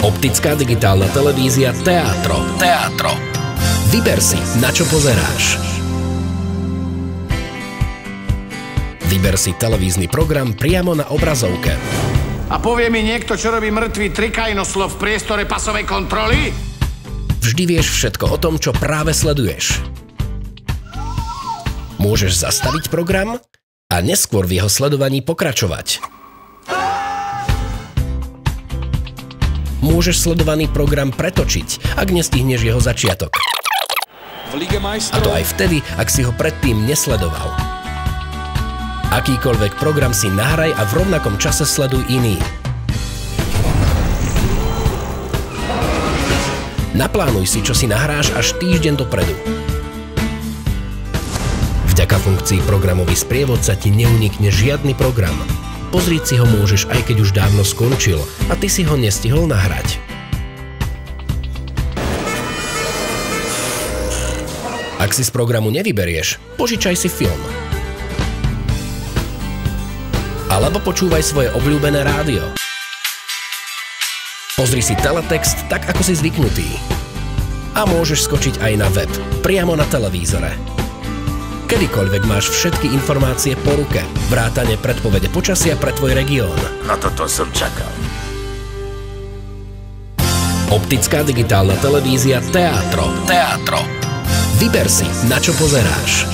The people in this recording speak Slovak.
Optická digitálna televízia Teatro. Vyber si, na čo pozeráš. Vyber si televízny program priamo na obrazovke. A povie mi niekto, čo robí mŕtvý trikajnoslov v priestore pasovej kontroly? Vždy vieš všetko o tom, čo práve sleduješ. Môžeš zastaviť program a neskôr v jeho sledovaní pokračovať. Môžeš sledovaný program pretočiť, ak nestihneš jeho začiatok. A to aj vtedy, ak si ho predtým nesledoval. Akýkoľvek program si nahraj a v rovnakom čase sleduj iný. Naplánuj si, čo si nahráš až týždeň dopredu. Vďaka funkcii programový sprievodca ti neunikne žiadny program. Pozrieť si ho môžeš, aj keď už dávno skončil a ty si ho nestihol nahrať. Ak si z programu nevyberieš, požičaj si film. Alebo počúvaj svoje obľúbené rádio. Pozri si teletext tak, ako si zvyknutý. A môžeš skočiť aj na web, priamo na televízore. Kedykoľvek máš všetky informácie po ruke, vrátane predpovede počasia pre tvoj región. Na toto som čakal. Optická digitálna televízia Teatro. Vyber si, na čo pozeráš.